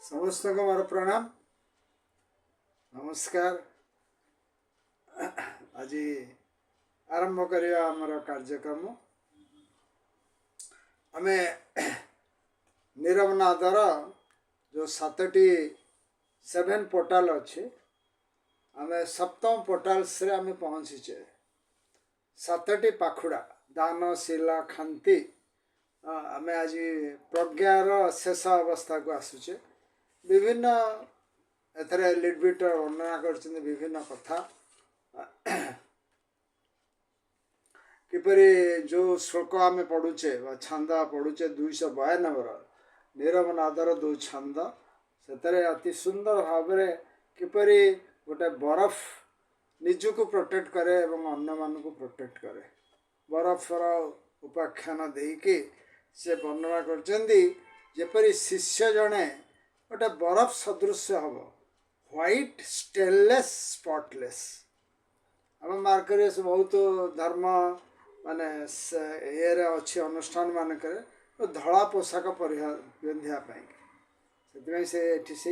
समस्त को मोर प्रणाम नमस्कार। आज आरंभ करिया आमर कार्यक्रम आमे नीरवनाथर जो 7टी 7 पोर्टाल अच्छे आमे सप्तम पोर्टाल से आमे पहुँचीचे 7टी पाखुड़ा दान शिला खांति आमे आज प्रज्ञार शेष अवस्था को आसुचे विभिन्न एथरे लिटबिट वर्णना कर विभिन्न कथा किपरि जो श्लोक आम पढ़ुचे छंद पढ़ुचे 292 नीरवनाथर 2 छंद से अति सुंदर भाव किपरि गोटे बरफ निजु को प्रोटेक्ट करे एवं अन्य मान को प्रोटेक्ट करे बरफर उपाख्यान देकी से वर्णना करपरि शिष्य जड़े गोटे बरफ सदृश हम व्हाइट स्टेनलेस स्पॉटलेस आम मार्केट से बहुत धर्म माने ये अच्छी अनुष्ठान मानक धला पोशाक पिंधापी से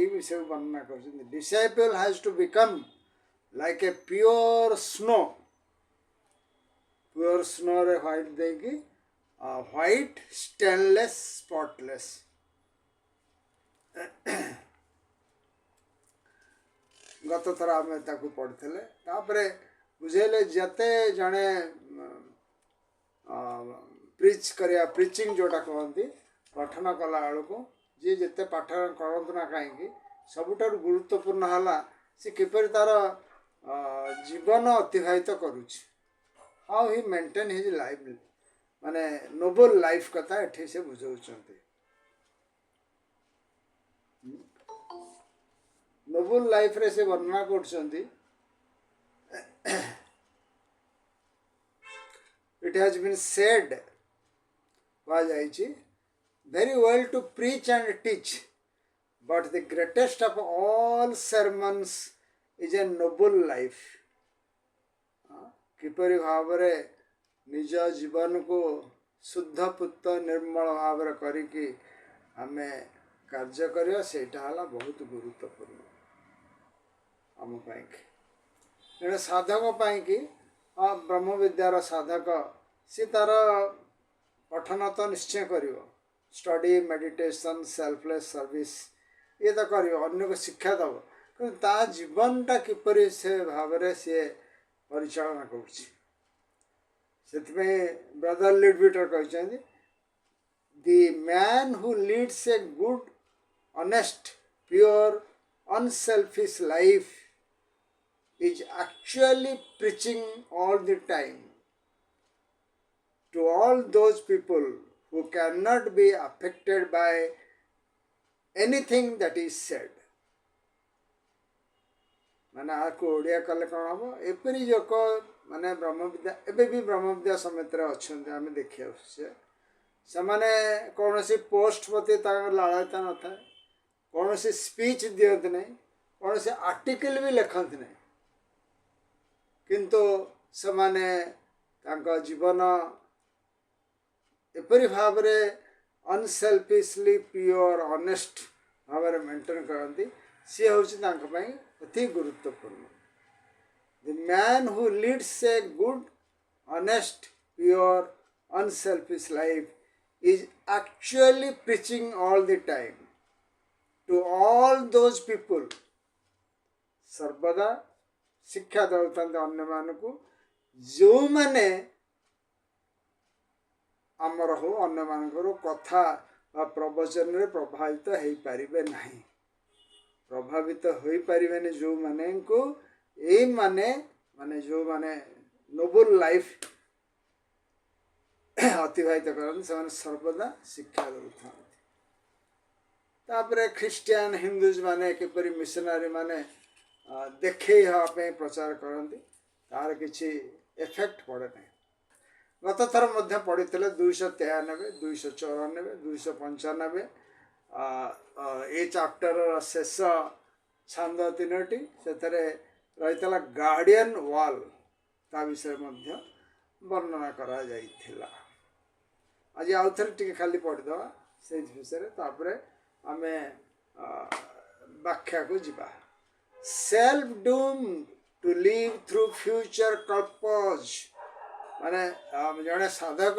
विषय वर्णना कर disciple has to become like a pure snow रे व्हाइट देकी व्हाइट स्टेनलेस स्पॉटलेस गत थर आम पढ़ते तापरे बुझेले जते जड़े प्रिच करिया प्रिचिंग जोटा कहती पठन कला को जी जिते पाठ करतु ना कहीं सबुठार गुरुत्वपूर्ण है सी किपर तार जीवन अतिवाहित करुच्ची how he maintain his life माने नोबल लाइफ कथा एठी से बुझाउछंती नोबल लाइफ रे से वर्णना करछंती it has been said very well to preach and teach but the greatest of all sermons is a noble life किपरि भाव निज जीवन को शुद्ध पुत निर्मल भाव करिकी आमे कार्य करिया सेटा हला बहुत गुरुत्वपूर्ण आम पाई साधक पाई ब्रह्म विद्यार साधक सी तार पठन तो निश्चय कर स्टडी मेडिटेशन सेल्फलेस सर्विस ये तो कर अन्य को शिक्षा दब कि जीवनटा किपरि से भाव सी परिचालन कर ब्रदर लिडविटर कहते the man who leads a good honest pure unselfish life is actually preaching all the time to all those people who cannot be affected by anything that is said माने आपको ओडिया कले कौन हम एपरी जो को माने ब्रह्म विद्या एबे भी ब्रह्म विद्या समिति रे अछन आमे देखियो से माने कौन सी पोस्ट प्रति लालयता न था कौन सी स्पीच दियत नहीं कौन सी आर्टिकल भी लिखत नहीं किंतु समाने तांका जीवन एपरी भाव रे अनसेल्फिशली प्योर ऑनेस्ट भाव रे मेंटेन करती सी होची तांका पई अति गुरुत्वपूर्ण the man who leads a good honest pure unselfish life is actually preaching all the time to all those people सर्वदा शिक्षा दौता अन्य मान को जो माने आमर हो अन्य मान कथा प्रवचन रे प्रभावित हो पारिबे नहीं प्रभावित हो पारिबे जो माने को ए माने माने जो माने नोबल लाइफ अतिवाहित कर सर्वदा शिक्षा दौता तापरे क्रिश्चियन हिंदूज माने किपरि मिशनरी माने देखे हाँपे प्रचार करती तार किसी इफेक्ट पड़े ना गत थर मध्य पढ़ी 293 294 295 ये चैप्टर शेष छंद 3टी से रही गार्डियन वॉल ता विषय मध्य वर्णना करा जाइथिला आज आउ थे खाली पढ़ीद से विषय आमे व्याख्या को जीवा self doom to live through future कल्पज माने जड़े साधक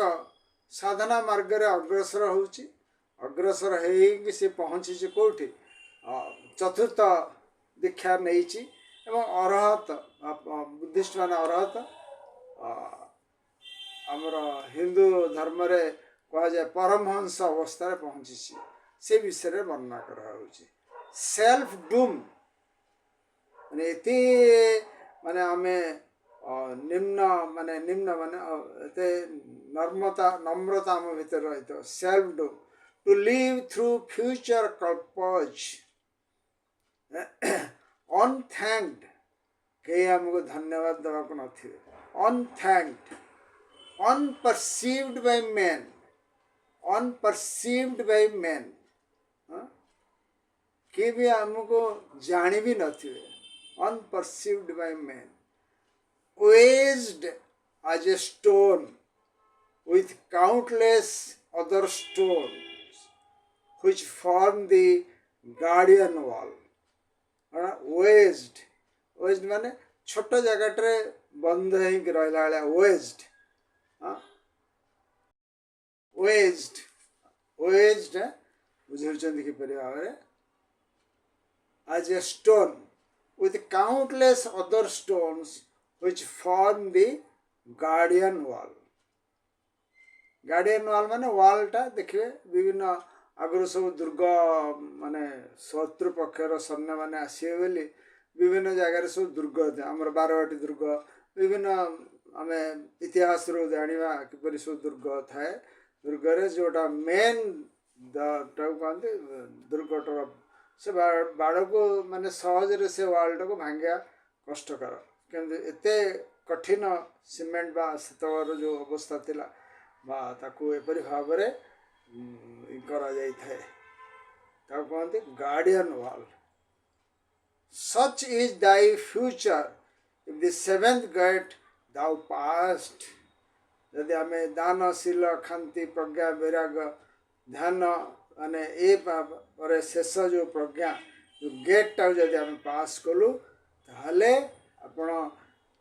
साधना मार्ग रे अग्रसर होउची अग्रसर होइकि से पहुँची कौटी चतुर्थ दीक्षा नहीं एवं अरहत बुद्धिस्ट मान अरहत आमर हिंदू धर्म रे कह जाए परमहंस अवस्था रे पहुँची से विषय वर्णना कर सेल्फ डूम माने इति माने आमे निम्न माने एते नम्रता आम भीतर रही तो self doom to live through future कल्पज अनथैंक्ड कई आमको धन्यवाद देवाक नथिबे अनथैंक्ड अनपरसीव्ड बाय मैन कि भी आमको जानी भी नथिबे unperceived by man wedged as a stone with countless other stones which form the guardian wall वेज्ड माने छोट जगह बंद हो रहा वेज्ड वेज्ड बुझे किपर भाव as a stone with countless other stones which form the guardian wall माने wall टा देखिए विभिन्न आगुरी सब दुर्ग माने शत्रु पक्षर सैन्य माने आसिए बोली विभिन्न जगह सब दुर्ग थे आमर बारवाटी दुर्ग विभिन्न आम इतिहास जाना किपर सब दुर्ग थाए दुर्ग जोटा मेन कहते दुर्गटर से बाड़ को माने सहज से वाल टाक भांगा कष्टकर कि एते कठिन सीमेंट बा सेतवर जो अवस्था थिला बा ताकू एपरि भाव रे करा जाई थाए ताकू कहते guardian wall such is thy future if the seventh gate thou passed यदि आम दानशील खांति प्रज्ञा वैराग ध्यान माने ए पर शेष जो प्रज्ञा जो गेट टा जदि आम पास कलु ताहले आपण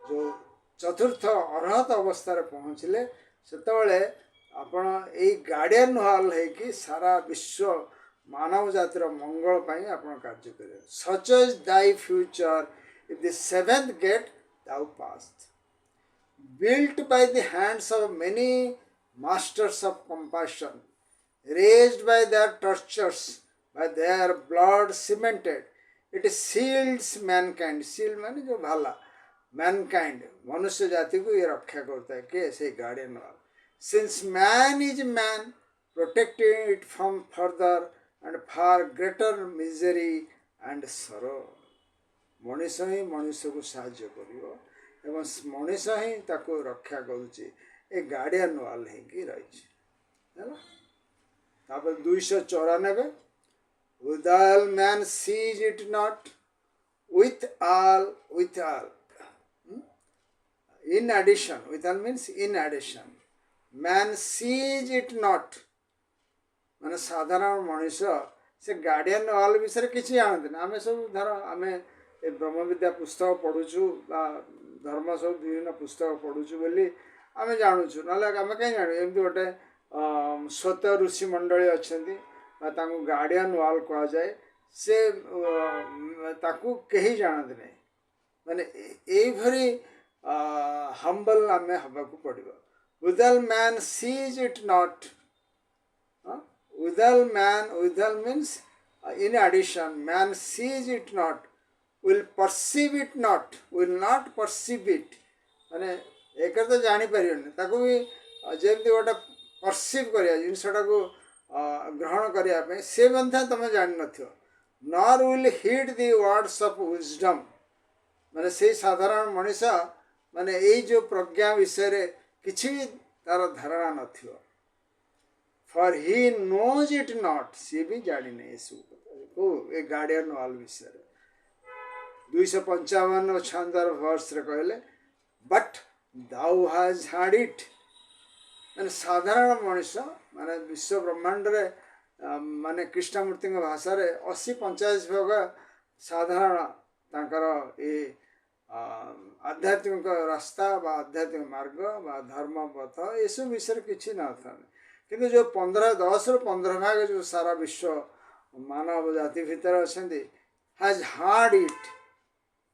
जो चतुर्थ अरहत अवस्था पहुँचले से आपण यही गार्डियन हॉल है सारा विश्व मानव जातिर मंगल पाई आपण कार्य करें such is thy future if the seventh gate thou passed built by the hands of many masters of compassion raised by their tortures by their blood cemented it shields mankind shield माने जो भाला mankind मनुष्य जाति को ये रक्षा करता है के से गार्डियन वाल since man is man protecting it from further and far greater misery and sorrow मनुष्य ही मनुष्य को साहाय्य करियो एवं मनुष्य ही ताको रक्षा करुचे ए गार्डियन वाल ही रही है 294 with all man sees it not with all in addition with all means in addition man sees it not माने साधारण मनुष्य से गार्डियन वाल विषय किसी जानते आम सब धर आम ब्रह्म विद्या पुस्तक पढ़ुचु धर्म सब विभिन्न पुस्तक पढ़ुचु बोली आम जानूँ ना आम कहीं जानू एमती गोटे स्वत ऋषि मंडली अच्छा गार्डियन वाल कह जाए से ताकू कहीं जानते नहीं माने यही हम्बल आम हवाक पड़ो withal man sees it not withal means in addition man sees it not will perceive it not will not perceive it माने एक तो जानी परियोने ताको भी जेमती गोटे परसीव करिया जिनसटा को ग्रहण करिया पे से बंधा तमे जानि नथियो nor will heed the words of wisdom माने से साधारण मनुष्य माने एई जो प्रज्ञा विषय रे किछि भी तार धारणा नथियो for he knows it not से भी जानि नै सु को ए गार्डियन वाल विषय रे 255 छंदर वर्ष रे कहले बट दाउ हैज हाड इट माने साधारण मनुष्य माने विश्व ब्रह्मांड रे माने कृष्णमूर्ति भाषा रे 80-85 भाग साधारण तांकर ये आध्यात्मिक रास्ता बा आध्यात्मिक मार्ग बा धर्म पथ ये सब विषय किसी न था किंतु जो 10 ରୁ 15 भाग जो सारा विश्व मानव जाति भीतर अच्छा हैज हार्ड इट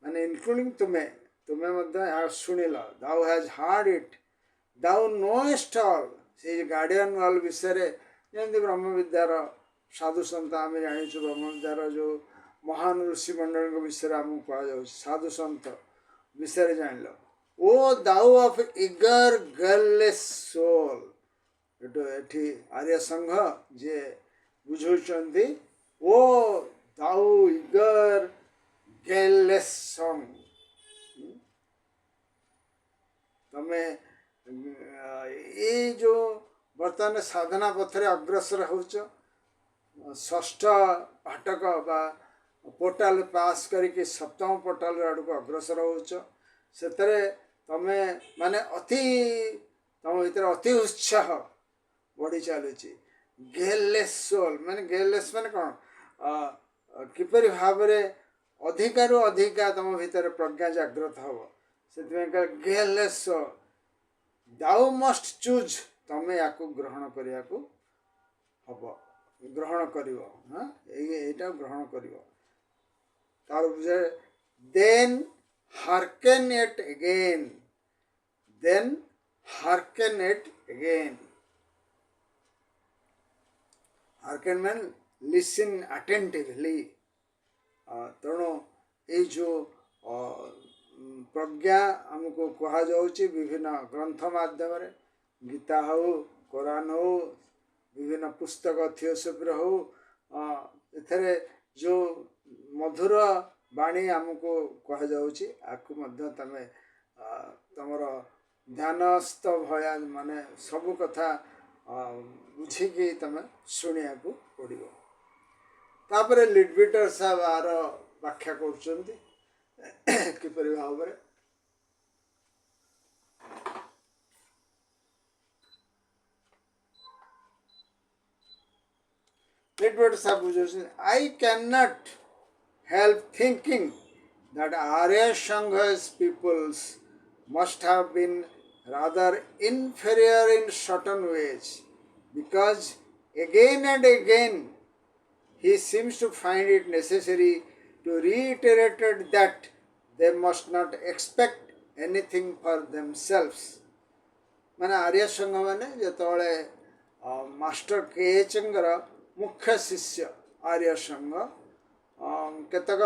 माने इनक्लूडिंग तुम्हें तुम्हें मध्य शुणिल thou has heard it thou knowest all से गार्डियन वाल विषय रे जमी ब्रह्म विद्यार साधु सन्त आम जाचु ब्रह्म विद्यार जो महान ऋषि मंडल विषय आमको कह साधु सन्त विषय जान ओ दाउ ऑफ इगर गर्ललेस सोल एठी आर्य संघ जे बुझौचंदी ओ दाउ इगर गर्ललेस सॉन्ग तमे ये जो बर्तमान साधना पथरे अग्रसर होच षष्ठ फाटक बा पोर्टाल पास करके सप्तम पोर्टाल आड़ को अग्रसर होच से तमे माने अति तम भीतर अति उत्साह बढ़ी चलुची गेललेस सोल माने गेललेस माने कौन किपरि भाव अधिकारु अधिका तम भीतर प्रज्ञा जागृत हम से गेललेस सोल दाउ मस्ट चूज तमे या ग्रहण करिया को हब ग्रहण करिवो हां एटा ग्रहण करिवो तार then hearken it again then hearken it again hearken mean listen attentively तेणु ये जो प्रज्ञा आमको कहा जाउची विभिन्न ग्रंथ माध्यम रे गीता हो कुरान हो विभिन्न पुस्तक थियोसॉफी हो एथरे जो मधुर बाणी आमको कह जाउची आकु मध्य तमे तमर ध्यानस्थ भया माने सब कथा बुझिकी तमे सुनिया को पड़िबो तापरे लिडविटर साहब आर व्याख्या करछन्ती किपरि भाव रे लिडविटर साहब बुझछन् I can not help thinking that Arya Sangha's peoples must have been rather inferior in certain ways, because again and again he seems to find it necessary to reiterate that they must not expect anything for themselves. माने आर्य संघ माने जेतबळे master केएचंगर मुख्य शिष्य आर्य संघ केतक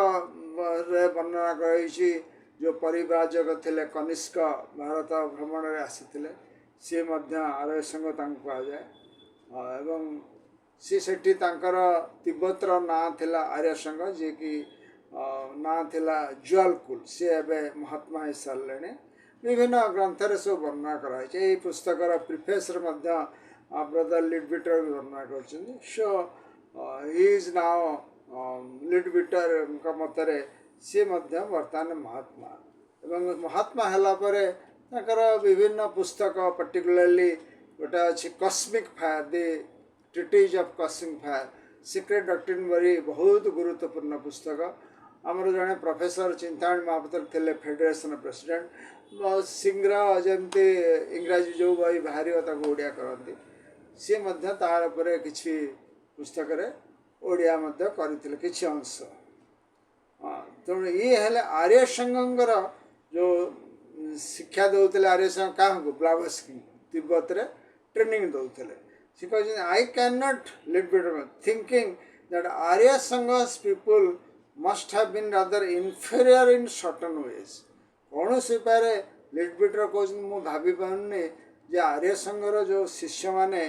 वर्णना करी जो परिव्राजक थे कनिष्क भारत भ्रमण में आसी सी आर्य संघ कहुए एवं सी सेठी तिब्बतर ना थिला आर्य संघ जी की ना थिला ज्वालकुल सी एवं महात्मा हो सारे विभिन्न ग्रंथ सब वर्णना कराई पुस्तकर प्रिफेस ब्रदर लिडविटर भी वर्णना कर सो ही इज नाउ लिडविटर मतरे सी बर्तमान महात्मा एवं महात्मा है विभिन्न पुस्तक पर्टिकुलरली गोटे अच्छी cosmic fire the treatises of cosmic fire secret doctrine बरी बहुत गुरुत्वपूर्ण पुस्तक आमर जड़े प्रोफेसर चिंतामणि महापात्र थे फेडरेशन प्रेसिडेंट बहुत शीघ्र जमती इंग्राजी जो बही बाहर ओडिया करती सी तार किसी पुस्तक ओडिया मध्य करथिले किछि अंश तेणु ये हेले आर्य संघर जो शिक्षा दौले आर्य संघ क्या ब्लावस्की तिब्बत रे ट्रेनिंग दौले सी कहते I can not little bit thinking that Arya संघस people must have been rather inferior in certain ways कौन से उपाय लिट बिटर कहते मुझे भाभी पारे जे आर्य संघर जो शिष्य माने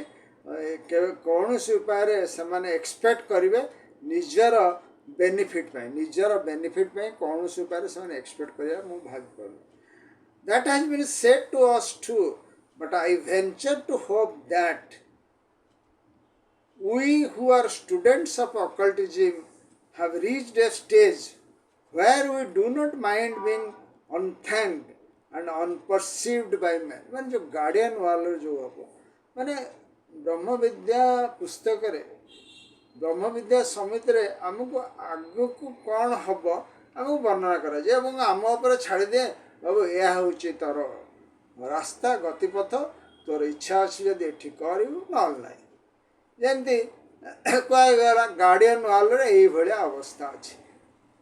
कौन से उपाय से माने एक्सपेक्ट करेंगे निजर बेनिफिट कौन से उपाय से माने एक्सपेक्ट करेंगे मुझे भावी पार that has been said to us too but I venture to hope that we who are students of occultism have reached a stage where we do not mind being unthanked and unperceived by men माने जो guardian वाले जो हम माने ब्रह्म विद्या पुस्तक रे ब्रह्म विद्या समिति रे आमको आगु को कौन हम आमको वर्णना कराए और आम उपर छाड़ी दिए बाबू यह हूँ तोर रास्ता गतिपथ तोर इच्छा अच्छी जदि ये करू ना जमती कहगला गार्डियन वाल ये अवस्था अच्छी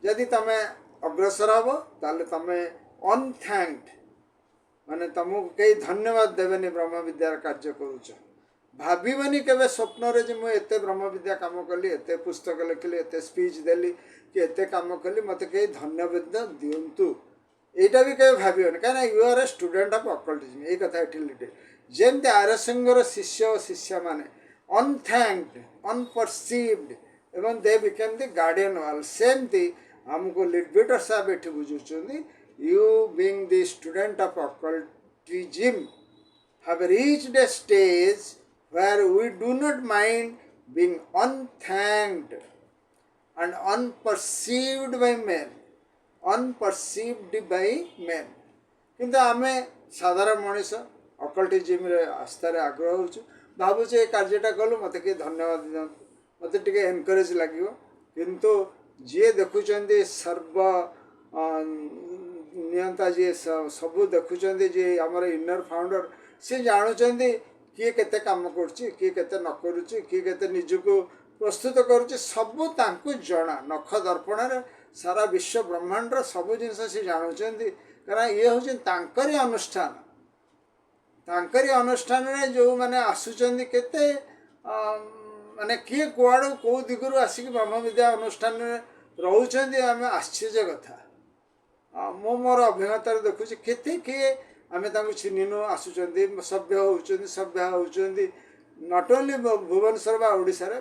जदि तुम अग्रसर हम ताले तुम अनथैंक्ड माने तुमको कई धन्यवाद देवेनि ब्रह्म विद्यार कार्य करुच भावनी केवे स्वप्न रे जे मुझे एते ब्रह्म विद्या काम कली एते पुस्तक लिखली एते स्पीच देली कि एते काम कली मत कई धन्यवाद दिंतु यहाँ भी कभी भावन कहीं you are a student of occultism ये कथा लिटे जमती आरसिंगर शिष्य और शिष्या माने अनथैंक्ड अनपरसीव्ड एवं दे बिकेम द गार्डियन वाल सेमती हमको लिटबिटर साहब ये बुझुंट you being the student of occultism have reached a stage where we do not mind being unthanked and unperceived by men किंतु आमे साधारण मनीष अकल्टिज्म रे आस्था आग्रह हो भावुचे ये कार्यटा कलु मत कि धन्यवाद दिखाँ मत टे एनकरेज लगे किंतु जी देखुं सर्व नियंता जी सबू देखुं जी आमर इनर फाउंडर सी जानुंट किए केते काम करुच्ची किए केते न करुच्ची किए केते निजको प्रस्तुत करुच्ची सबू तांकु जना नख दर्पण सारा विश्व ब्रह्मांड सबू जिनस सी जानुंट कारण ये हूँ तांकरी अनुष्ठान तांकरी अनुष्ठान रे जो माने आसुचंद केते माने किए कुआड़ कौ दिगरु आसिक ब्रह्म विद्या अनुष्ठान रोचंदी आम आश्चर्य कथा मो मोर अभिज्ञता देखुची केते किए आम चिन्हनु आसुचंदी सभ्य होउचंदी सभ्य होउचंदी नॉट ओनली भुवनेश्वर बा ओडिशा रे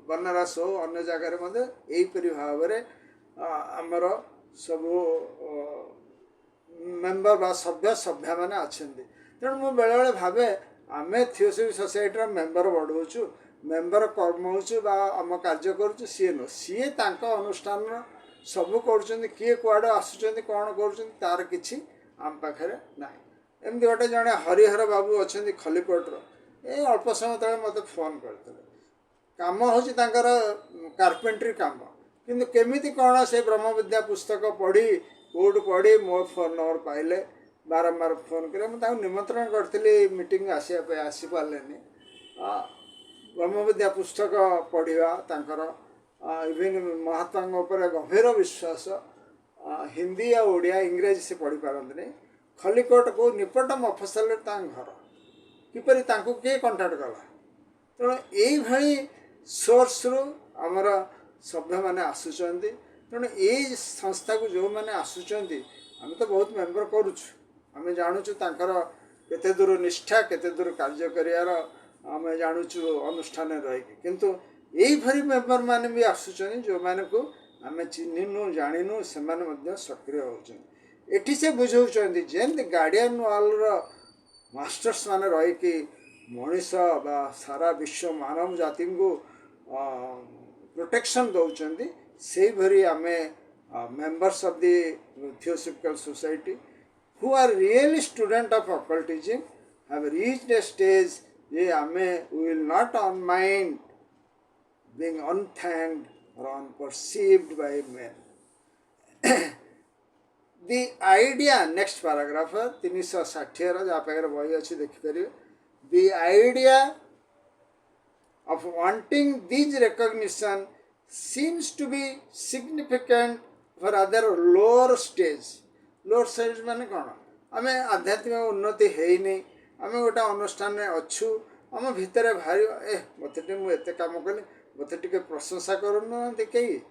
बनारस हो अन्य जगह रे यहीपरि भाव में आमर सबू मेम्बर बा सभ्य सभ्या माने अच्छे तेणु मु बेले बेले भावे आम थियोसफी सोसाइटी मेम्बर बढ़ाऊँ मेम्बर कर्म हो आम कार्य करुँ सी नुह सी अनुष्ठान सबू कर किए कुआड़ आसुँच कौन कर तार कि आम पाखे ना एमती गोटे जड़े हरिहर बाबू अच्छा खलिकोटर ये अल्प समय तले मत फोन करते कम हूँ कार्पेंट्री कम किंतु केमिति कौन से ब्रह्म विद्या पुस्तक पढ़ी कौट पढ़ी मो फोन नंबर पाइले बारंबार फोन कर मुझे निमंत्रण करी मीटिंग आसी पारे ब्रह्म विद्या पुस्तक पढ़ा तांकर इवन महात्मा उपर गभीर विश्वास हिंदी या ओडिया इंग्रेजी से पढ़ी पारती खलिकोट को निपट मफसल घर किपरि किए कंटाक्ट कला तेणु यही सोर्स रु आमर सभ्य मैंने आसुँच तेणु ये संस्था को जो मैंने आसुँच आम तो बहुत मेम्बर करुँ आम जानूँ केते दूर निष्ठा केते दूर कार्य करार आम जानूँ अनुष्ठान रही किंतु यही मेम्बर मैंने भी आसुँच जो मैंने को आम चिन्हनु जाणीनु से सक्रिय होती से बुझाऊँ जेमती गार्डियन वाल मास्टर्स मान रही मनीष बा सारा विश्व मानव जाति को प्रोटेक्शन दौरान से भरी आम members of the theosophical society who are really student of occultism have reached a stage ye ame we will not mind being unthanked or unperceived by men the idea next paragraph 360 रा जहाँ पाखे बही अच्छी देखिपर the idea of wanting these recognition seems to be significant for other lower stage माने कौन आम आध्यात्मिक उन्नति है आम गोटे अनुष्ठान अच्छु आम भितर भारी मत मुझे कम कली मत टे प्रशंसा करना कई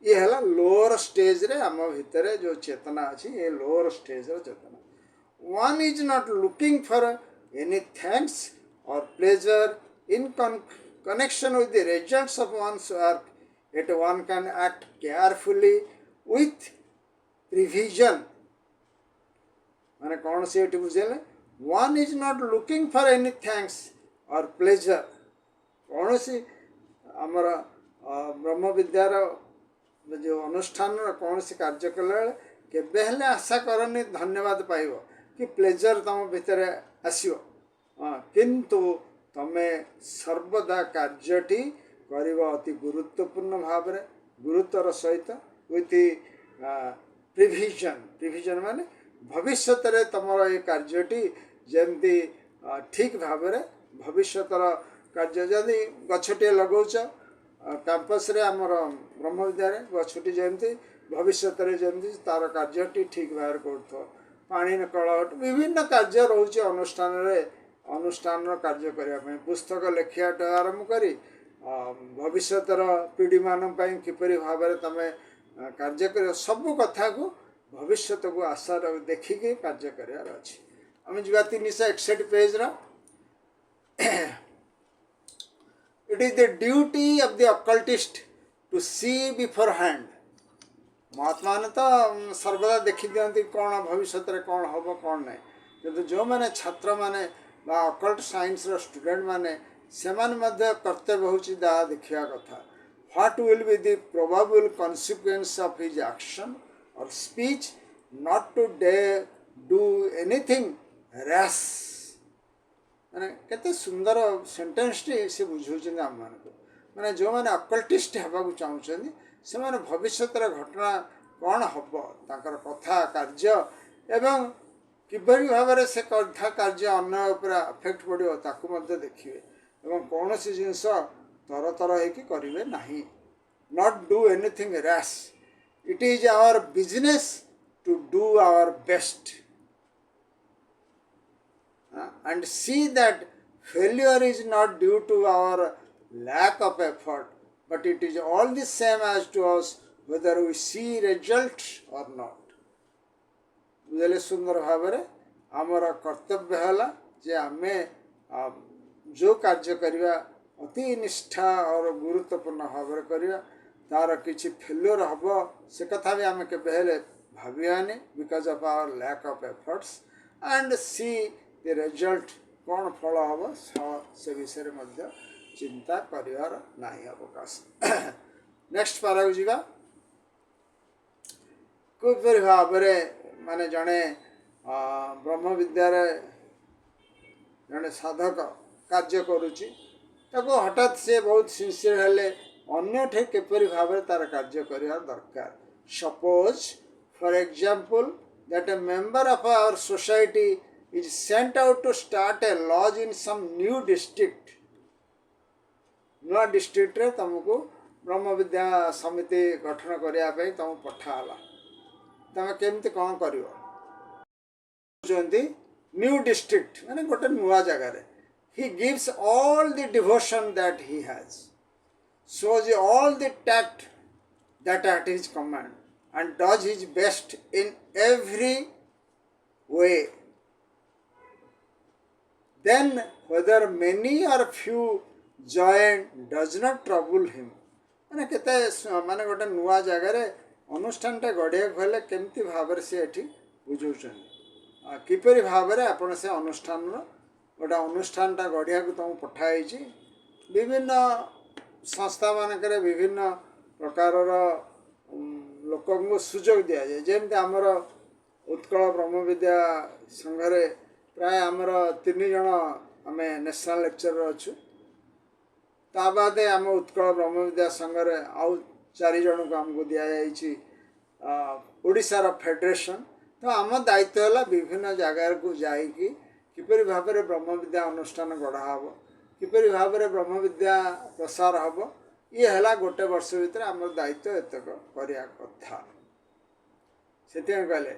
ये है लोअर स्टेज रे आम भितर जो चेतना अच्छी ये लोअर स्टेज रो चेतना one is not looking for any thanks or pleasure in connection with the results of one's work, yet one can act carefully with prevision. माने कौन से बुझे one is not looking for any thanks or pleasure कौन सी आमर ब्रह्म विद्यार जो अनुष्ठान कौन सी कार्य कला केबे हेले आशा करनी धन्यवाद पाइब कि प्लेजर तुम भितर आसो किंतु तमें सर्वदा कार्यटी कर अति गुरुत्वपूर्ण भाव गुरुत्वर सहित विथ प्रिविजन प्रिविजन माने भविष्य तुम ये कार्यटी जमती ठीक भाव भविष्यतर कार्य जदि गछटे लगाउछ कैंपस रे आमर ब्रह्म विद्यालय गछटी जमती भविष्य जमती तार कार्यटी ठीक भाव कर पानी कलट विभिन्न कार्य रोचे अनुष्ठान रे अनुष्ठान कार्य करने पुस्तक लेखिया आरंभ करी भविष्यतर पीढ़ी मान किपरि भाव तुम कार्य कर सब कथा को भविष्य को आशा देखिके कार्य करार अच्छी आम जा 361 page it is the duty of the occultist to see beforehand Mahatma ने तो सर्वदा देखी दिखती कौन भविष्य कौन हम कौन ना कि जो मैंने छात्र मैंने अकल्ट साइंस स्टूडेंट मैंने से कर्तव्य हूँ देखा कथा what will be the probable consequence of his action or speech not to do anything rash माने केते सुंदर सेंटेंस टी से बुझाऊँ आम मान मैंने जो मैंने अकल्टिस्ट होगा चाहूँ से भविष्य घटना कौन हम तांकर कथा कार्य एवं किभली भाव से कथा कार्य अन्य उपर अफेक्ट पड़ो ताकू देखिए एवं कौन सी जिनस तर तर होकरे ना not do anything rash it is our business to do our best and see that failure is not due to our lack of effort but it is all the same as to us whether we see results or not बुझे सुंदर भाव आमर कर्तव्य है जे आमे जो कार्य करवा अति निष्ठा और गुरुत्वपूर्ण भाव करवा तार किसी फेल्योर हम से कथा भी आम के भावियानी because of our lack of efforts and see the result कौन फल हम से विषय में चिंता करिवार नाही अवकाश नेक्स्ट पारा जीवा किपरि भाव माने जड़े ब्रह्म विद्यार जड़े साधक कार्य करुच्ची हठात से बहुत सिंसियर हेले अन्य किपरि भाव तार कार्य करिवार दरकार suppose for example that a member of our society is sent out to start a lodge in some new district नुआ डिस्ट्रिक्ट रे तुमको ब्रह्म विद्या समिति गठन करने तुम पठाला तुम केमती कौन कर न्यू डिस्ट्रिक्ट माने गोटे नुआ जगार he gives all the devotion that he has shows all the tact that at his command and does his best in every way. Then whether many or few join does not trouble him माने केते माने गोटे नुआ जगार अनुष्ठान गढ़िया गले केमती भाव से ये बुझाऊँ किपरि भाव आपण से अनुष्ठान गोटे अनुष्ठान गढ़िया को तुम पठाई विभिन्न संस्था मानक विभिन्न प्रकार लोक को सुजोग दि जाए जमती आमर उत्कल ब्रह्म विद्या संघरे प्राय आमर 3 जन आम नेशनल लेक्चरर अच्छु ता बादे आम उत्कल ब्रह्म विद्या संघरे आउ 4 जन को आमको दि जाइए ओडिशार फेडरेशन तो आम दायित्व है विभिन्न जगार को जाकि किपरि भाव ब्रह्म विद्या अनुष्ठान गढ़ा हम किपरि भाव ब्रह्म विद्या प्रसार हम ये है गोटे वर्ष भितर आम दायित्व एतक करिया कथा से कहले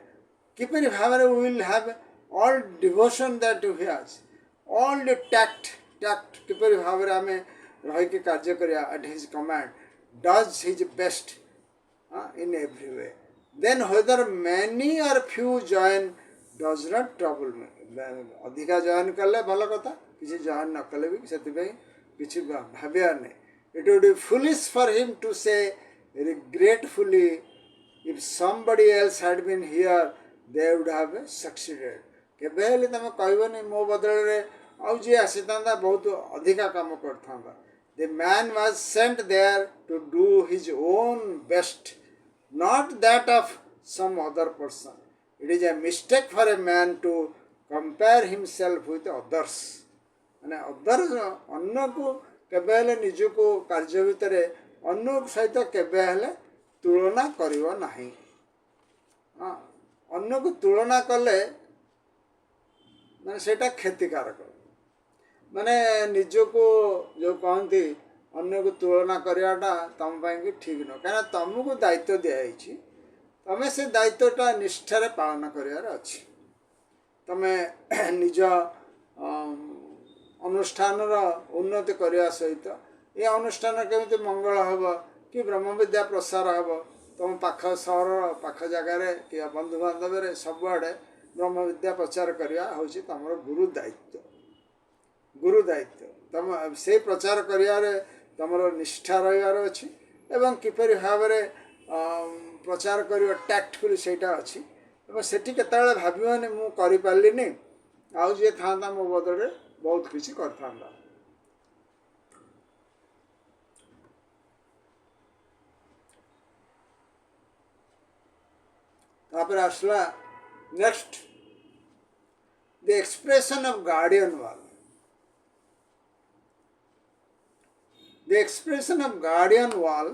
किपरि भाव will have all devotion that he has all the tact किपरि भाव आम रही कार्य करिया at his command does his best in every way then whether many or few join does not trouble me अधिका जॉइन कले भल कथा किसी जॉइन न कले भी से भावियार नहीं it would be foolish for him to say regretfully if somebody else had been here they would have succeeded केबे तुम कहबनी मो बदल आउ जी आसी बहुत अधिका काम करता the man was sent there to do his own best not that of some other person it is a mistake for a man to compare himself with others माने अदर अन्य को केबे हेले निजको कार्य भितर अन्य सहित केबे हेले तुलना करिवो नाही। हाँ, अन्य को तुलना कले माने सेटा क्षतिकारक। माने निजको जो कहती अन्य को तुलना कराटा तुम कि ठीक न, कहीं तुमको दायित्व दिखाई तमें से दायित्वटा निष्ठार पालन करार अच्छी। तमें निज अनुष्ठान उन्नति करने सहित ये अनुष्ठान केमी मंगल हम कि ब्रह्म विद्या प्रसार हम तुम पाख सहर पाख जगार कि बंधु बांधव सबुआड़े ब्रह्म विद्या प्रचार करवा हूँ तुम गुरु दायित्व। गुरु दायित्व तुम से प्रचार कर तुम निष्ठा रहीबार अच्छी एवं किपरि भाव प्रचार कर टैक्टफुल सेटा अच्छी सेठी केतबेले भाबिबनी मु करि पारलिनी आउ जे थांता मो बदले बहुत किसी करथांदा। तापर आसला next the expression of guardian वाल। The expression of guardian wall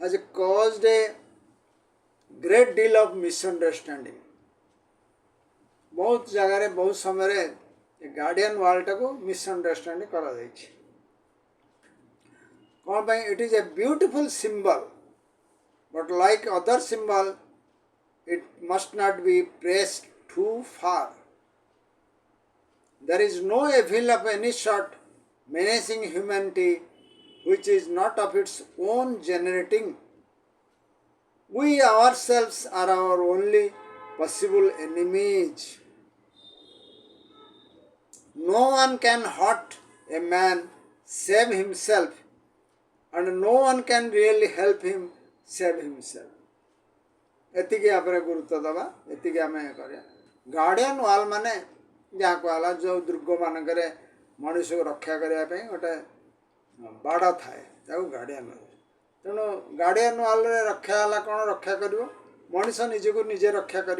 has caused a great deal of misunderstanding. बहुत जगह बहुत समय गार्डियन वॉल टाको मिसअंडरस्टैंड करा जाइछि। कौन भाई it is a beautiful symbol but like other symbol it must not be pressed too far. There is no evil of any sort menacing humanity which is not of its own generating. We ourselves are our only possible enemies. No one can hurt a man save himself, and no one can really help him save himself. एतिके आपरे गुरुत्व दबा एतिके आमे करिया। Guardian वाल माने जहाँ कहला जो दुर्ग मानकरे मनुष्य को रक्षा करने गोटे बाड़ थाए गार्डियन वाल। तेणु गार्डियन वाल रक्षा है कौन रक्षा कर मनीष निजको निजे रक्षा कर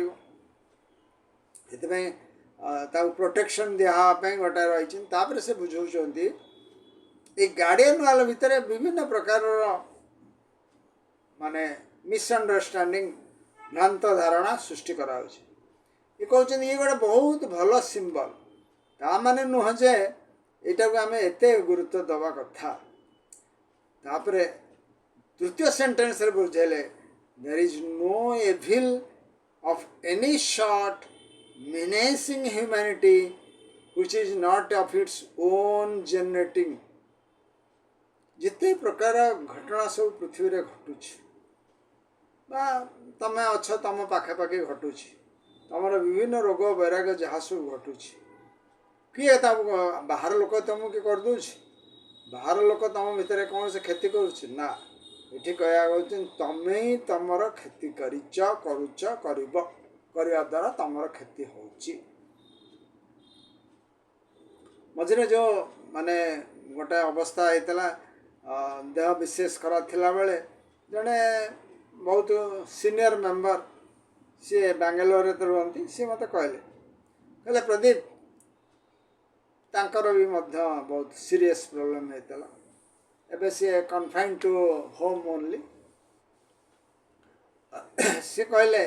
प्रोटेक्शन दिहापी गोटे रही से बुझाऊँच ये गार्डियन वाल भितर विभिन्न प्रकार माने मिसअंडरस्टैंडिंग भ्रांत धारणा सृष्टि कराऊँ। ये कहते ये गोटे बहुत भल सिंबल ता माने नुह जे यहाँ को आम एत गुरुत्व दवा कथा। तापरे तृतीय सेंटेंस रे बुझेले there is no evil of any sort menacing humanity which is not of its own generating। जिते प्रकार घटना सब पृथ्वी रे घटुछि बा तमे अच्छ तम पाखापाखि घटुछि तमर विभिन्न रोग वैराग्य जहाँ सब घटुछि किए बाहर लोक तुमको किए करदे बाहर लोक तुम भितर कौन से क्षति करुच्छ ना ये कह तमें ही तुमर क्षति करने द्वारा तुमर क्षति होची। मझे जो माने गोटे अवस्था होता देह विशेष खराब थिला बेले जड़े बहुत सीनियर मेंबर सी बेंगलोर रुहती सी मत कहले प्रदीप तांकर भी मध्य बहुत सीरियस प्रॉब्लम होता एबे सी कन्फाइंड टू होम ओनली। सी कहले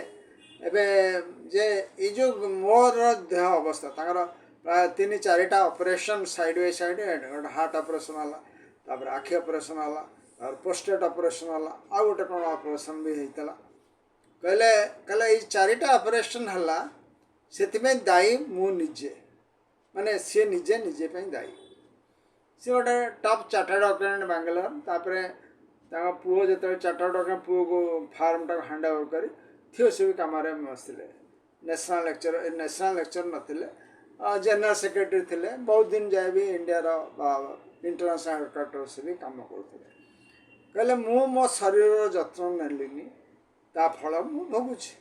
एबे जे ये जो मोर देह अवस्था तांकर प्राय 3-4टा ऑपरेशन साइड बाय साइड गोटे हार्ट ऑपरेशन है तापर आखि ऑपरेशन है और पोस्टेट ऑपरेशन है आ गोटे कौन ऑपरेशन भी होता कहले कहले ये 4टा ऑपरेशन है से दायी मु निजे माने सी निजे निजे दायी। सी गोटे टॉप चार्टर्ड अकाउंटेंट बेंगलोर तापर पुओ जो चार्टर्ड अकाउंटेंट पुओ को फार्म टाक हैंड ओवर कर थी से भी कम बसते नेशनल लेक्चर नथिले जनरल सेक्रेटरी थिले बहुत दिन जाए भी इंडिया इंटरनेशनल हेडक्वार्टर से भी कम करते कहले मु मो शरीर जत्न नेलिनी ता फल मु भोगुछि।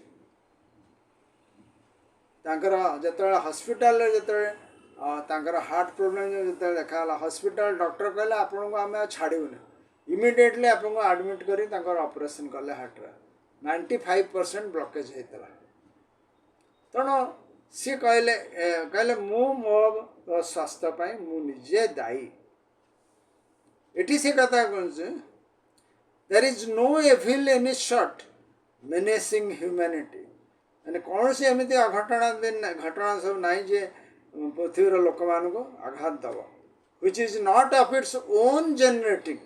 तांकर जतले हॉस्पिटल जतले तांकर हार्ट प्रॉब्लम जो देखा हॉस्पिटल डॉक्टर कहले आपन को आमे छाड़ूनी इमिडिएटली आपन को एडमिट करी तांकर ऑपरेशन कले हार्ट रे 95% ब्लॉकेज होता तेणु सी कहले कहले मु मो स्वास्थ्य मु निजे दायी एटी से कथा कौन there is no evil in is short menacing humanity मैंने कौन से एमती अघटना घटना सब ना जे पृथ्वीर लोक मान आघात दब which is not of its own generating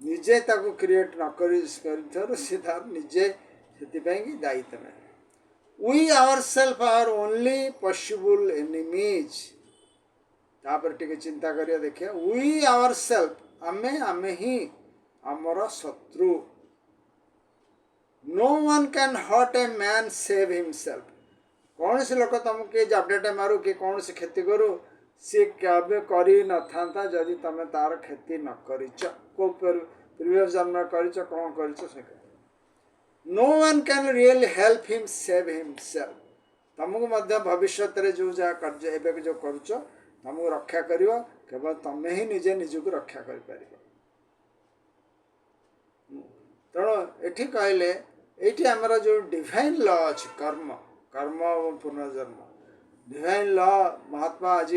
निजे ताको क्रिएट न कर से निजे से दायित्व नहीं we ourselves are only possible enemies तापर टिके चिंता करिया देखिए वी आवर सेल्फ आमे आमे ही आमर शत्रु no one can hurt a man save himself कौन से लोक तुमके जापडेटे मारू कि कौन से क्षति करू सी केबे करी न था जदि तुम तार क्षति न करिच को प्रीवियस जन्म करिच कौन करिच से no one can really help him save himself तुमको मध्य भविष्य में जो जहाँ कार्य एवं जो करुच तुमको रक्षा कर केवल तुम ही निजे निजक रक्षा कर तेणु ये कहले ये आमर जो डिवाइन लॉ अच्छे कर्म कर्म और पुनर्जन्म डिवाइन लॉ महात्मा आज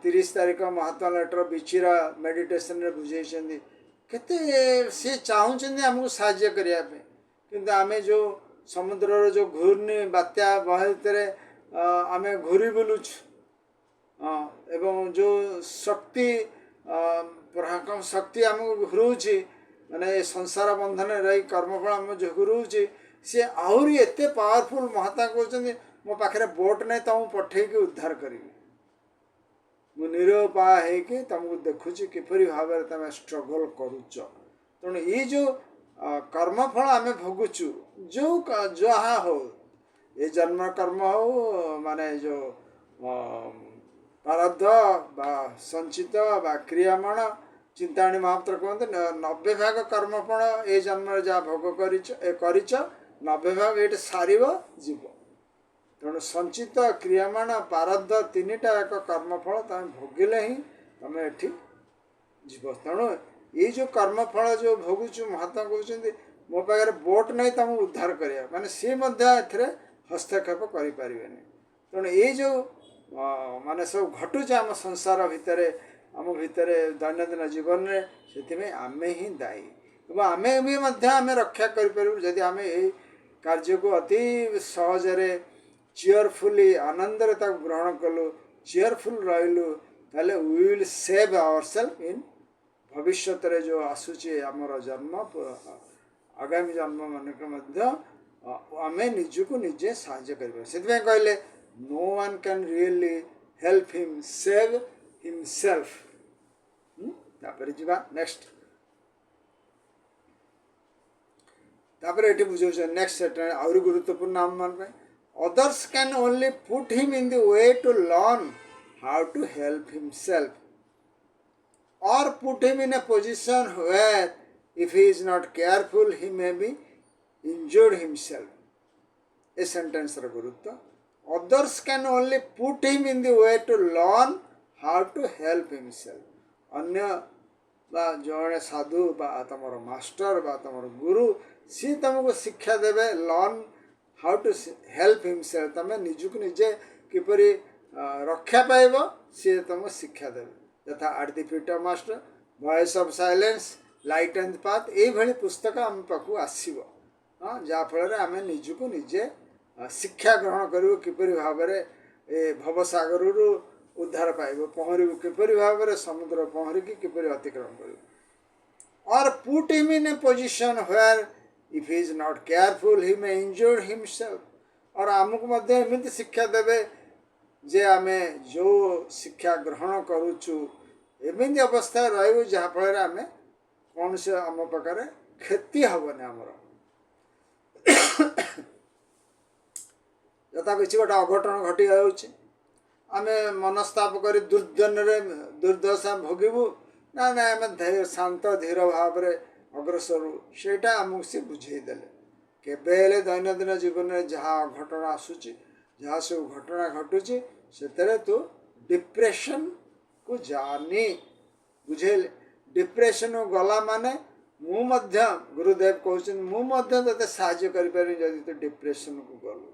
30 तारीख महात्मा लेटर बिचिरा मेडिटेशन रे बुझे केते सी चाहूँ आमको साहाय्य करने किंतु आमे जो समुद्र जो घूर्णी बात्या बहते आम घूरी बुलुच एवं जो शक्ति पराक्रम शक्ति आमको घुरोची माने संसार बंधन रही कर्मफल आम जो घुरोची सी आहरी एत पावरफुल महात्मा कहते मो पाखे बोट नहीं तुमको पठेकी उद्धार करी मु निरुपाय हो तुमको देखुची किपरि भाव में तुम स्ट्रगल करुच तेणु ये जो कर्मफल आम भोगुचु जो जहाँ हो ये जन्म कर्म हो माने जो प्रारब्ध बा संचित बा क्रियामण चिंताणी महापुत्र कहते 90 भाग कर्मफल ये जन्म जहाँ भोग करिच 90 भाग ये सार जीव तेणु संचित क्रियामण प्रारब्ध तीनटा एक कर्मफल तुम भोगिले ही तुम ये जीव तेणु ये जो कर्मफल जो भोगुचु महात्मा कहते मो पाखे बोट नहीं तुमको उद्धार करिया माने सी हस्तक्षेप करें तेणु ये जो माने सब घटुचे आम संसार भितर आम भितर दैनंदिन जीवन में से आम ही दायी एवं आमे भी आम रक्षा करूँ जदि आम ये कार्य को अति सहजरे चीयरफुली आनंद ग्रहण कलु चीयरफुल रहिलु ताले we will save our self in भविष्य जो आसूची आमर जन्म आगामी जन्म मानक आम निजक निजे साहाय्य कर कहले no one can really help him save himself तापर जीवा नेक्स्ट तापर ये बुझे नेक्स्ट आहुरी गुरुत्वपूर्ण आम मान others can only put him in the way to learn how to help himself or put him in a position where if he is not careful he may be injured himself. A sentence रा गुरुत्व others can only put him in the way to learn how to help himself. अन्य बा जड़े साधु बा तमर master बा तमर गुरु सी तुमको शिक्षा देवे learn how to help himself तुम निजुक निजे किपरि रक्षा पाइब सी तुम शिक्षा देवे यथा at the feet of master voice of silence light and path ये पुस्तक आम पाखु आसव हाँ जहाँफल आम निजुक निजे शिक्षा ग्रहण करूँ किपरि भाव में भवसागर उद्धार पाइब पहरु किपरि भाव में समुद्र पहरिकी किपरि अतिक्रमण कर और put him in a position where if he is not careful he may injure himself और आमको मध्य एमती शिक्षा देवे जे आमे जो शिक्षा ग्रहण करुचु एमती अवस्था रही जहाँफल आम कौन से आम पाखे क्षति हेनी आमर यथा किसी गोटे अघटन घटी जाऊँगी आम मनस्ताप कर दुर्दशा भोगबू ना ना आम शांत धीर भाव में अग्रसर सेटा आमको सी बुझेदे केबेले दैनंदिन जीवन में जहाँ घटना आसूची जहाँ सब घटना घटुची से तू डिप्रेशन को जानी बुझेले डिप्रेशन गला माने मुझे गुरुदेव कहते ते साहाय्य करी तो डिप्रेशन को गलु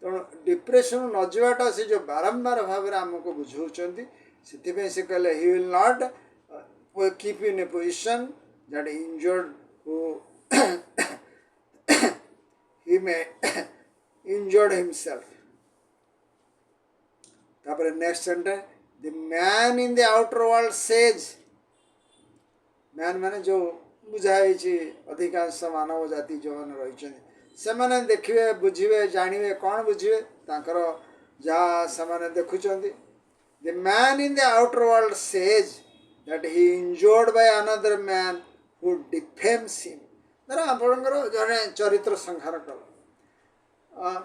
तेणु डिप्रेशन न जावाटा से जो बारंबार भाव में आमको बुझाऊँ से कहले he will not keep in a position that injured who he may injured himself. तापर next sentence, the man in the outer world says, man माने जो बुझाई अधिकांश मानव जाति जो मैंने रही से मैंने देखिए बुझे जानवे कौन बुझे तांकर जहाँ से देखुं. The man in the outer world says that he injured by another man who defames him. धर आपणकर जड़े चरित्र संहार कल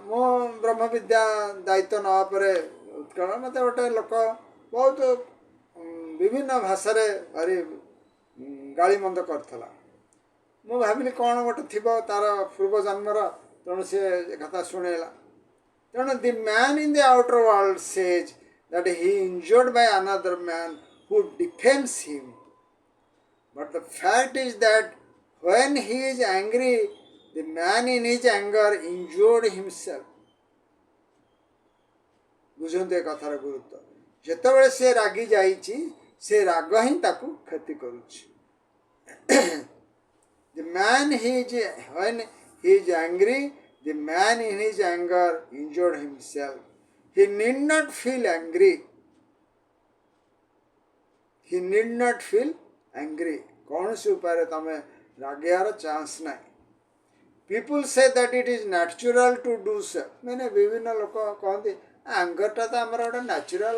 मो ब्रह्म विद्या दायित्व नापर उत्कल मत गोटे लोक बहुत विभिन्न भाषा भारी गाड़ी मंद करथला. मु भाविली कौन गोटे थी तार पूर्व जन्मर तेणु सी कथा शुणेला. तेणु the man in the outer world says that he injured by another man who defames him. But the fact is that when he is angry, the man in his anger injured himself. बुझते कथार गुरुत्व जितेबाला से रागी जाइए से राग ही ताकू क्षति करुच्ची. The man when he is angry, the man in his anger injured himself. He need not feel angry. He need not feel angry. कौन से उपाय तमें रागियार चांस नहीं. People say that it is natural to do so. मैंने विभिन्न लोग कहते anger टा तो हमारा गोटे नेचुरल.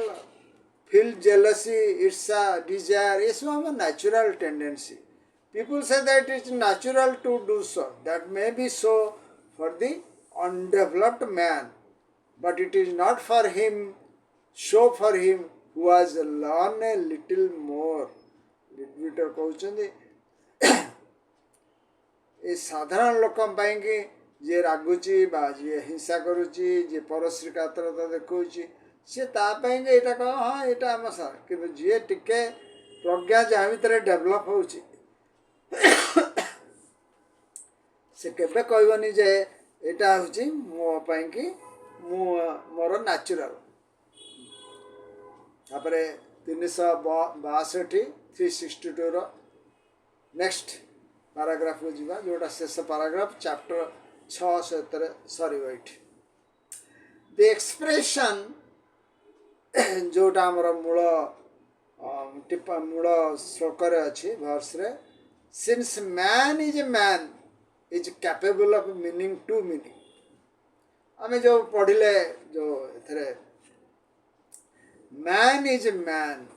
फील जेलसी ईर्षा डिजायर ये सब हमारा natural tendency. People say that it is natural to do so. That may be so for the undeveloped man, but it is not for him, so for him who has learned a little more. लिटविटर कहते ये साधारण लोक कि जी रागुची बा जी हिंसा करुच्ची जी परश्री कातरता देखुची सी तापाई यहाँ कह हाँ यहाँ आम सार कि जी टिके प्रज्ञा जहाँ भितर डेभलप हो से केबे कहबनी जे यहाँ हूँ मोपाई कि मोर नेचुरल. तापर 362 362 नेक्स्ट पैराग्राफ को जीवा जोटा शेष paragraph chapter 6 sir the expression जोटा आमर मूल टिप्पा मूल श्लोक अच्छी वर्स रे since man is a man is capable of meaning to meaning. आम जो पढ़ले जो एथरे man is a man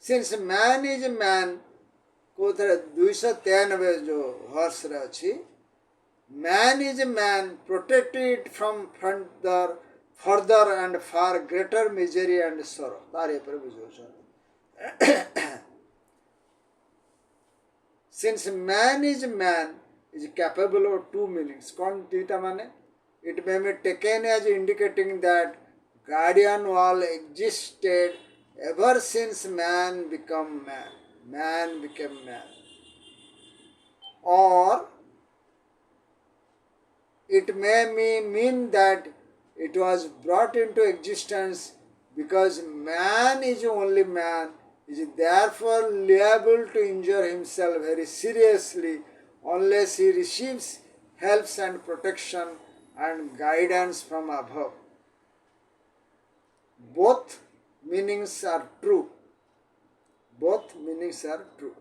since man is a man को 293 जो वर्स रे अच्छी man is a man protected from further and far greater misery and sorrow तार पर बुझे. Since man is capable of two meanings कौन दुईटा माने it may be taken as indicating that guardian wall existed ever since man became man, or it may mean that it was brought into existence because man is only man, is therefore liable to injure himself very seriously unless he receives help and protection and guidance from above. Both meanings are true. Both meanings are true.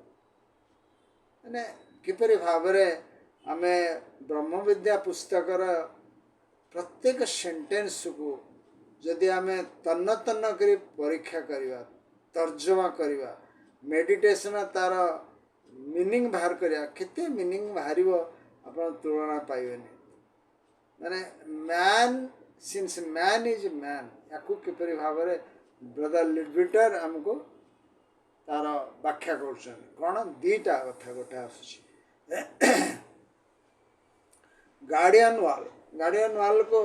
माने किपरि भावरे आमे ब्रह्म विद्या पुस्तकर प्रत्येक sentence को जदि आमे तन्न तन्न करी परीक्षा करिवा तर्जमा करिवा मेडिटेशन तार मीनिंग बाहर करिया केते मीनिंग बाहरिबो आपण तुलना पाइबेनी. माने man since man is man याकू किपरि भावरे ब्रदर लिडविटर हमको तार व्याख्या कर कौन दीटा कथा गोटे आस गार्डियन वाल को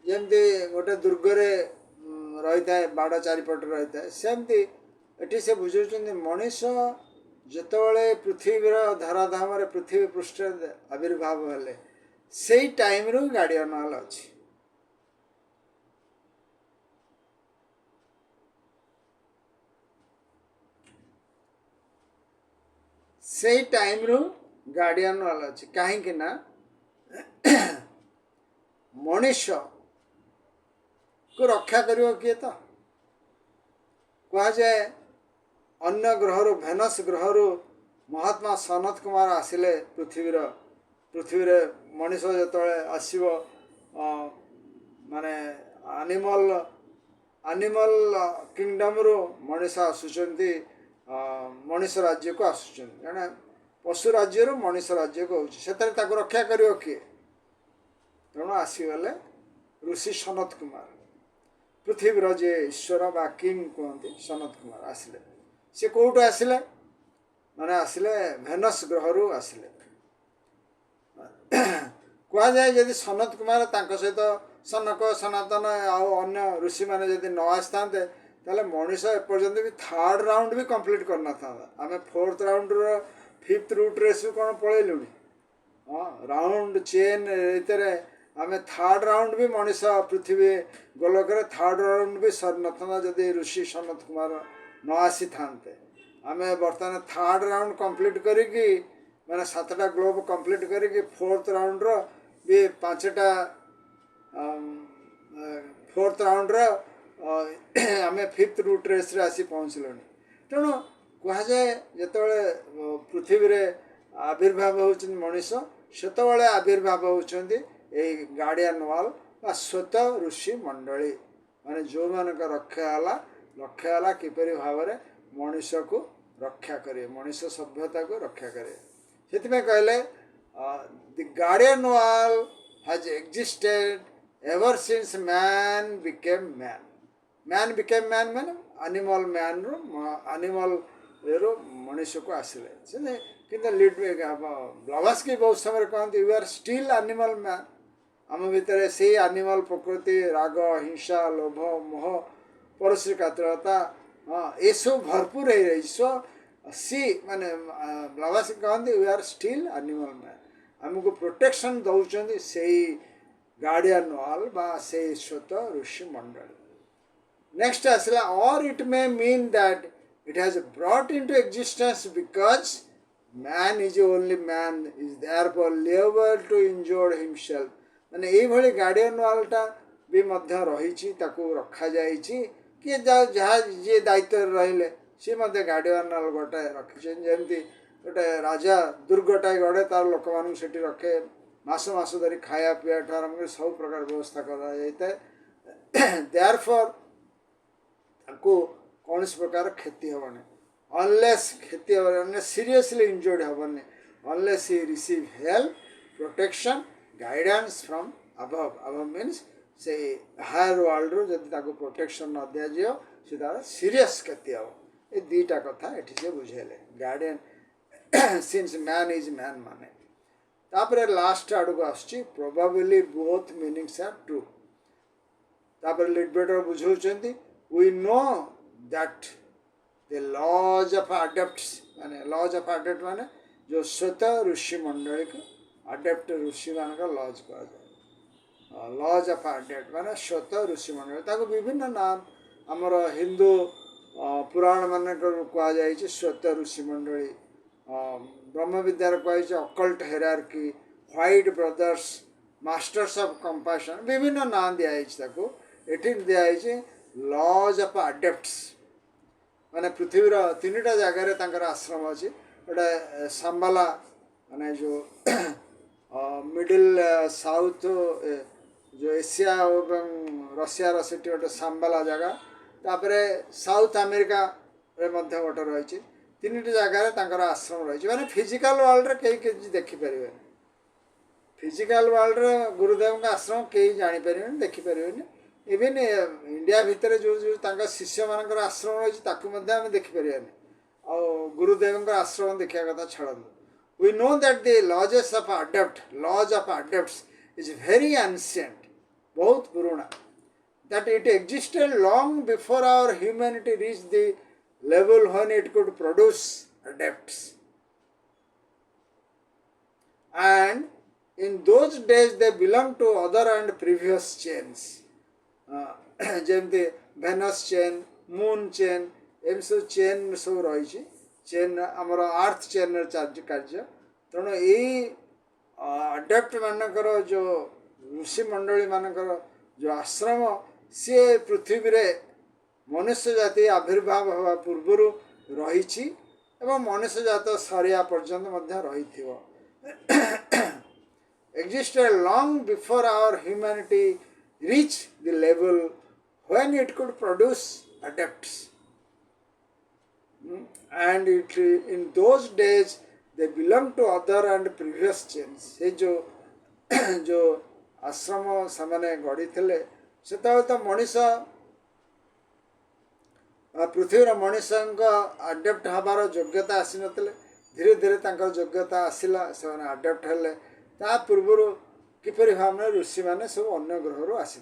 जमती गोटे दुर्गरे रही था बाड़ चारिपट रही था सेमती एटी से बुझे मनीष जितेबाला पृथ्वीर धराधाम पृथ्वी पृष्ठ आविर्भाव हेले से टाइम रू गार्डियन वाल अच्छी. से टाइम रु गार्डियन वाला अच्छे कहीं ना मनीष को रक्षा करियो किए तो कह जाए अन्य ग्रह भेनस ग्रह महात्मा सनत कुमार आसिले पृथ्वी मनीष जो आसो माने एनिमल किंगडम रो मनीष आसुचंती मनीष राज्य को आसुचंती कारण पशु राज्य रो मनीष राज्य को होची रक्षा करियो किए तेणु आसीगले ऋषि सनत कुमार पृथ्वीर जे ईश्वर बा किंग कहते सनत कुमार आसिले सी कौटू आसिले माने आसिले भेनस ग्रह रु आसिले कह जाए जदि सनत कुमार तांको सहित सनक सनातन अन्य ऋषि मैंने जदि न आसी था मनीष एपर्यंत भी थर्ड राउंड भी कंप्लीट करना था आम fourth round fifth route race कौन पलैलु हाँ राउंड चेन रीते आम थर्ड राउंड भी मनीष पृथ्वी गोलक थर्ड राउंड भी सर न जदि ऋषि सनत कुमार न आसी था आम बर्तमान थर्ड राउंड कंप्लीट करी मैंने 7टा ग्लोब कंप्लीट करी फोर्थ राउंड रो भी 5टा फोर्थ राउंड आम फिफ्थ रूट रेस रे आसी पहुँचल तेणु कह जाए जो पृथ्वी आविर्भाव हो मनीष से आविर्भाव होती गार्डियन वाल स्वत ऋषि मंडली माने जो मान रक्षा है किपरि भाव मनीष को रक्षा करे मनीष सभ्यता को रक्षा करे से कहले the guardian wall has existed ever since man became man मैंने एनिमल मैन रो एनिमल रो मनीष को आसिले से किंतु ब्लावत्स्की बहुत समय कहते you are still animal man आम भितर से एनिमल प्रकृति राग हिंसा लोभ मोह परश्री कातरता हाँ ये सब भरपूर हो रही सो सी माने ब्लावत्स्की कहते you are still animal man आमको प्रोटेक्शन दौरान से गार्डियन वाल बा से स्वत ऋषि मंडल नेक्स्ट आसला or it may mean that it has brought into existence because man is only man is therefore liable to injure himself माने ये भली गार्डियन वालटा भी मध्य रही रखा जाइए किए जहाँ जी दायित्व रहिले सी गार्डियन वाल गोटे रखी जमी गोटे राजा दुर्गटाई गड़े तार लोक मान रखे मास धरी खाया पीवा ठू आरम्भ कर सब प्रकार व्यवस्था कराए देयरफॉर कौन प्रकार क्षति हेनी अनलेस क्षति हे सीरियसली इंजर्ड हेनी unless he receive help protection guidance from above means से हायर वर्ल्ड रू जब प्रोटेक्शन न दि जाओ से तार सीरीयस क्षति हम ये दुईटा कथा ये से बुझेले guardian since man is man माने तापर लास्ट आड़ को आसुची probably both meanings are true तापर लिटरेचर बुझाउछंती we know that the lodge of adepts माने लॉज ऑफ अडेप्ट माने जो स्वत ऋषि मंडली को अडेप्ट ऋषि मान का लॉज कहा जाए लॉज ऑफ अडेप्ट माने स्वत ऋषि मंडली ताको विभिन्न नाम आमर हिंदू पुराण मान कह जाए स्वत ऋषि मंडली ब्रह्म विद्यार कह occult hierarchy white brothers masters of compassion विभिन्न नाम दिखाई दिखाई लॉज ऑफ अडेप्ट्स माने पृथ्वीर 3टा जगार आश्रम अच्छी गोटे सांबाला माने जो मिडिल साउथ जो एशिया और रशिया से गोटे सांबाला जगह तापर साउथ अमेरिका गोटे रही 3टी जगार आश्रम रही माने फिजिकल वर्ल्ड कहीं किसी देखिपर फिजिकल वर्ल्ड गुरुदेव आश्रम कहीं जापर देखिपर इवेन इंडिया भितर जो जो शिष्य मान आश्रम रही आम देखिपर आ गुरुदेव आश्रम देखा कथा छाड़ू we know that the lodges of adepts is very ancient बहुत पुराना that it existed long before our humanity reached the level when it could produce adepts. And in those days they belonged to other and previous chains. जेमती Venus chain, Moon chain, एम सब chain सब रही chain आमर अर्थ chain कार्य तेणु यही adapt मानकर जो ऋषि मंडली मानकर जो आश्रम सी पृथ्वी रे मनुष्य जाति आविर्भाव हवा पूर्वर रही एवं मनुष्य जात सरिया पर्यंत मध्य रही existed long before our humanity reached the level when it could produce adepts. And in those days they belonged to other and previous chains. से जो आश्रम से गढ़ी थे से तो मनीष पृथ्वीर मनीष आडेप्ट हबार योग्यता आसी नथिले धीरे धीरे तांकर योग्यता आसिला से आडेप्ट हेले ता पूर्वर किपरि भाव में ऋषि मैंने सब अन्य ग्रह आसी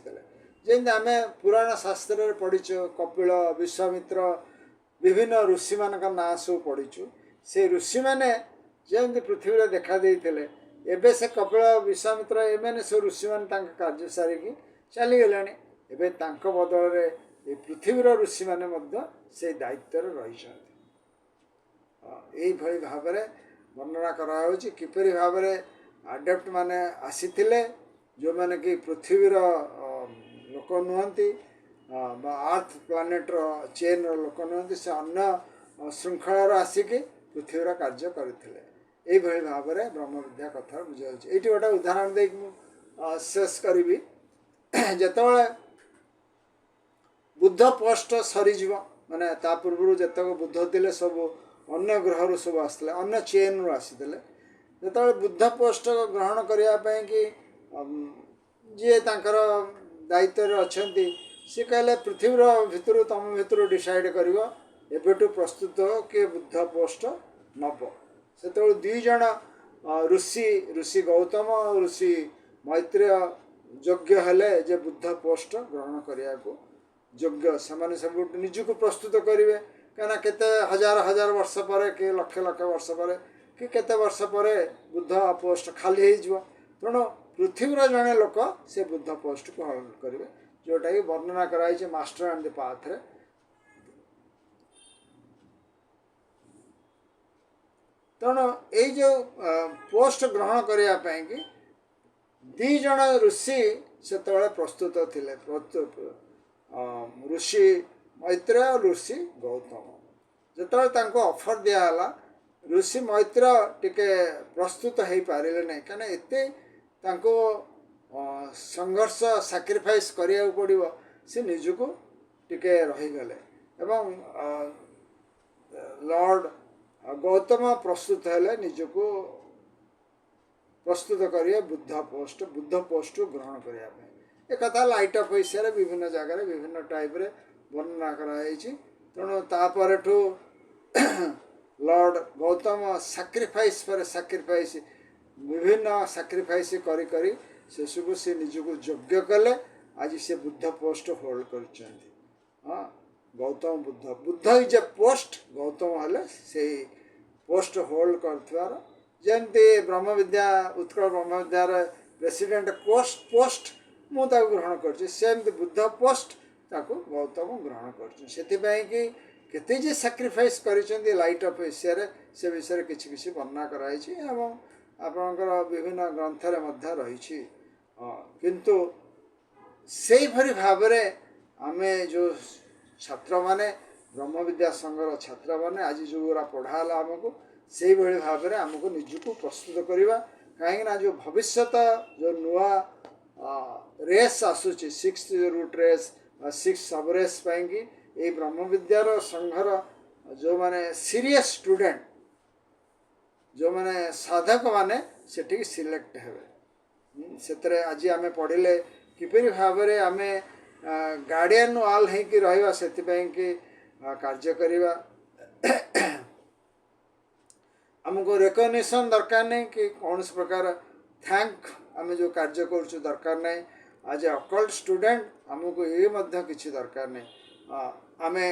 जमी आम पुराण शास्त्र पढ़ीचु कपिल विश्वामित्र विभिन्न ऋषि मान ना सब पढ़ीचु से ऋषि मैंने जमी पृथ्वी देखा देते एबे से कपिल विश्वामित्र एमने सब ऋषि मैंने कार्य सारिकी चलीगले एवं बदल में पृथ्वीर ऋषि मैंने से दायित्व रही भाव में वर्णना कराऊँ किपरि भाव में आडेप्ट माने आसी जो मैंने कि पृथ्वीर लोक नुहति अर्थ प्लानेट चेन लोक नुहति से अन्य श्रृंखलार आसिकी पृथ्वीर कार्य करते यही भाव में ब्रह्म विद्या कथा बुझाऊँ ये गोटे उदाहरण दे शेष करी जिते बुद्ध पोस्ट सरीज माने ता पूर्व जितक बुद्ध थे सब अन्य ग्रह सब आसते अन्य चेन रू आसी जो बुद्ध पोस्ट ग्रहण करने कि जी दायित्व अच्छा सी कहले पृथ्वीर भितर तुम भितर डिसाइड कर एबेटू प्रस्तुत हो कि बुद्ध पोस्ट नब से दुईज ऋषि गौतम और ऋषि मैत्रेय योग्य हेले जे बुद्ध पोस्ट ग्रहण करने को योग्य से सब निजक प्रस्तुत करेंगे कहीं केते हजार हजार वर्ष पर कि लक्ष लक्ष वर्ष पर कि केते वर्ष पर बुद्ध पोस्ट खाली हो तेणु पृथ्वीर जड़े लोक से बुद्ध पोस्ट को होल्ड करेंगे जोटा कि वर्णना कराई मास्टर एंड द पाथ रे तेणु ये जो पोस्ट ग्रहण करने कि दी जन ऋषि से प्रस्तुत थे ऋषि मैत्रेय और ऋषि गौतम जो ऑफर दिहला ऋषि मैत्र टिके प्रस्तुत हो पारे ना कहीं एत संघर्ष सैक्रिफाइस करिया पड़ो से निजको टिके रहीगले एवं लॉर्ड गौतम प्रस्तुत हेले निजको प्रस्तुत करिए बुद्ध पोस्ट ग्रहण करने एक कथा लाइट अफ हिसाब से विभिन्न जगह विभिन्न टाइप रे वर्णना कराई तेणु तापर लॉर्ड गौतम सैक्रिफाइस पर सैक्रिफाइस विभिन्न सैक्रिफाइस करी करी शेषको से निजको योग्य कले आज से बुद्ध पोस्ट होल्ड कर Gautam Buddha is a post Gautam हेले से पोस्ट होल्ड कर जमती ब्रह्म विद्या उत्कल ब्रह्म विद्यार प्रेसिडेंट पोस्ट मुझे ग्रहण करमती बुद्ध पोस्ट ताको गौतम ग्रहण कर केते जे सैक्रिफाइस करिसेंती लाइट ऑफ एशिया से विषय किसी किसी वर्णना कराई एवं आपणकर विभिन्न ग्रंथ रे रही किंतु से भरी भाव में आमे जो छात्र माने ब्रह्म विद्या संघर छात्र माने आज जो गुरा पढ़ाला आमको से भली भाव में आमको निजको प्रस्तुत करवा कहीं जो भविष्यत जो नुआ रेस आसूची 6th रूट रेस 6 सब रेस पाएंगी ये ब्रह्म विद्यार संघर जो माने सीरियस स्टूडेंट जो माने साधक माने सेठी सिलेक्ट हेबे सेतरे आज आमे पढ़िले किपरि भाव में आमे गार्डियन वाल है कि रहिबा सेति पई कि कार्य करिबा हमको रिकग्निशन दरकार नहीं कि कौन से प्रकार थैंक आम जो कार्य करुँ दरकार नहीं आज ए अकल्ट स्टूडेंट आमको ये किसी दरकार नहीं आमे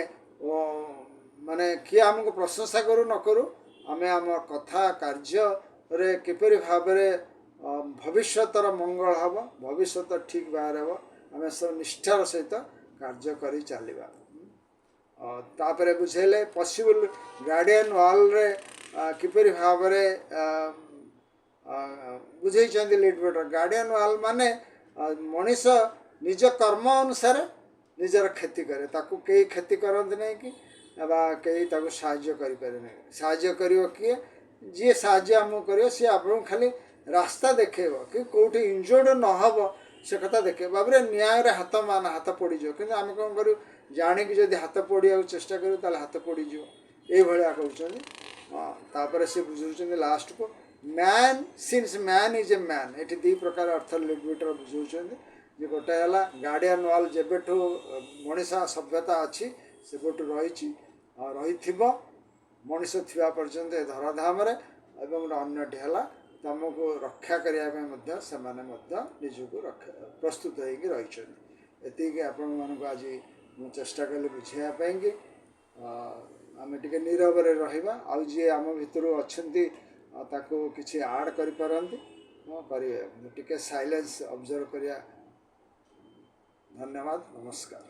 माने किए आमको प्रशंसा करूँ न करूँ आम आम कथा कार्य रे किपरि भाव में भविष्यतर मंगल हम भविष्यत ठीक बाहर हम आम सब निष्ठार सहित कार्य कर चलवा तापर बुझेले पॉसिबल गार्डियन वाल रे किपरि भावरे बुझेइछन्ति लिटरेचर गार्डियन वाल माने मनीष निज कर्म अनुसार निजर क्षति करे ताकू कई क्षति करते नहीं कि कई ताकू साहाय्य करि पारे नहीं साहाय्य करियो किए जी साहाय्य आमको करियो सी आपन खाली रास्ता देखेबो कि कोठी इंजर्ड न हबो से कथा देखे बाबरे न्याय रे हाथ मान हाथ पड़ी जो किंतु आम कौन करू जाणी कि जदि हाथ पड़िया चेष्टा करूँ ताले हाथ पड़ी जो ए भलिया कहउछन्ति तापर से बुझुछन्ति लास्ट को man since man is a man एठी दी प्रकार अर्थ लिटरेचर बुझुछन्ति जे गोटे हला गार्डियन वाल जेबेठु मनीषा सभ्यता अछि से गोटे रहिछि रहिथिबो मनीष थिबा पर्यंत ए धराधाम रे एवं अन्यटी हला तुमको रक्षा करने से निजक रक्षा प्रस्तुत होगी रही आपण मानक आज मु चेष्टा कली बुझापी कि आम टे नीरव रहा आउ जी आम भितर अच्छा किसी आड करें साइलेंस ऑब्जर्व करिया। धन्यवाद नमस्कार।